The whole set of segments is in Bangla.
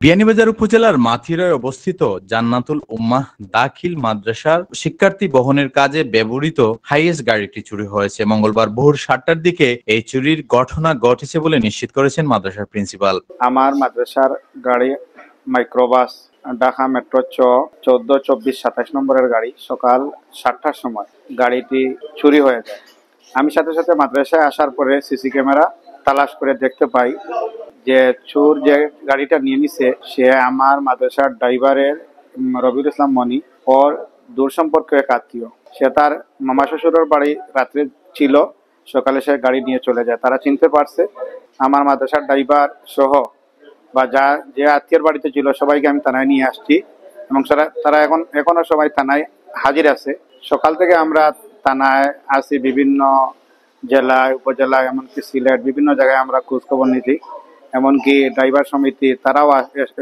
বিয়ানীবাজার উপজেলার মাথিরায় অবস্থিত জান্নাতুল উম্মাহ দাখিল মাদ্রাসার শিক্ষার্থী বহনের কাজে ব্যবহৃত হাইএস গাড়িটি চুরি হয়েছে। মঙ্গলবার ভোর ৭টার দিকে এই চুরির ঘটনা ঘটেছে বলে নিশ্চিত করেছেন মাদ্রাসার প্রিন্সিপাল। আমার মাদ্রাসার গাড়ি মাইক্রোবাস ঢাকা মেট্রো 14, 24, 27 নম্বরের গাড়ি সকাল 7টার সময় গাড়িটি চুরি হয়ে যায়। আমি সাথে সাথে মাদ্রাসায় আসার পরে সিসি ক্যামেরা তালাশ করে দেখতে পাই যে চোর যে গাড়িটা নিয়ে নিছে সে আমার মাদ্রাসার ড্রাইভারের রবিউল ইসলাম মনি ওর দূর সম্পর্কের এক আত্মীয়। সে তার মামা শ্বশুরের বাড়ি রাত্রে ছিল, সকালে সে গাড়ি নিয়ে চলে যায়। তারা চিনতে পারছে আমার মাদ্রাসার ড্রাইভার সহ বা যে আত্মীয়ের বাড়িতে ছিল সবাইকে আমি থানায় নিয়ে আসছি এবং তারা এখনো সবাই থানায় হাজির আছে। সকাল থেকে আমরা থানায় আসি, বিভিন্ন জেলায় উপজেলায় এমনকি সিলেট বিভিন্ন জায়গায় আমরা খোঁজ খবর নিচ্ছি। এমনকি ড্রাইভার সমিতি তারাও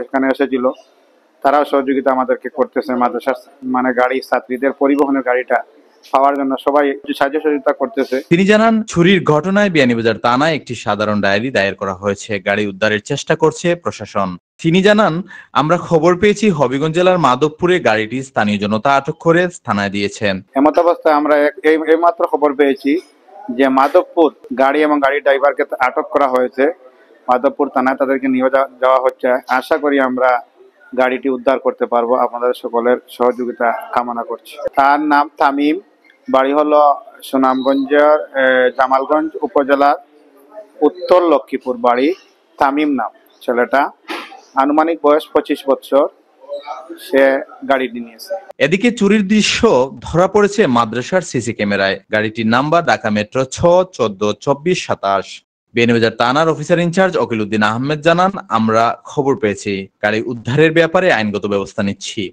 এখানে এসেছিল, তারাও সহযোগিতা আমাদেরকে করতেছে। মাদ্রাসার গাড়ি ছাত্রীদের পরিবহনের গাড়িটা পাওয়ার জন্য সবাই সাহায্য সহযোগিতা করতেছে। তিনি জানান, চুরির ঘটনায় বিয়ানীবাজার থানায় একটি সাধারণ ডায়েরি দায়ের করা হয়েছে। গাড়ি উদ্ধারের চেষ্টা করছে প্রশাসন। তিনি জানান, আমরা খবর পেয়েছি হবিগঞ্জ জেলার মাধবপুরে গাড়িটি স্থানীয় জনতা আটক করে থানায় দিয়েছেন। এমত অবস্থায় আমরা এইমাত্র খবর পেয়েছি যে মাধবপুর গাড়ি এবং গাড়ির ড্রাইভারকে আটক করা হয়েছে। মাধবপুর থানায় তাদেরকে নিয়ে যাওয়া হচ্ছে। আশা করি আমরা গাড়িটি উদ্ধার করতে পারবো। আপনাদের সকলের সহযোগিতা কামনা করছি। তার নাম তামিম, বাড়ি হলো সুনামগঞ্জের জামালগঞ্জ উপজেলার উত্তর লক্ষ্মীপুর বাড়ি। তামিম নাম ছেলেটা, আনুমানিক বয়স 25 বছর। সে গাড়িটি নিয়েছে। এদিকে চুরির দৃশ্য ধরা পড়েছে মাদ্রাসার সিসি ক্যামেরায়। গাড়িটির নাম্বার ঢাকা মেট্রো 6, 14, 24, 27। বিয়ানীবাজার থানার অফিসার ইনচার্জ অকিল উদ্দিন আহমেদ জানান, আমরা খবর পেয়েছি, গাড়ি উদ্ধারের ব্যাপারে আইনগত ব্যবস্থা নিচ্ছি।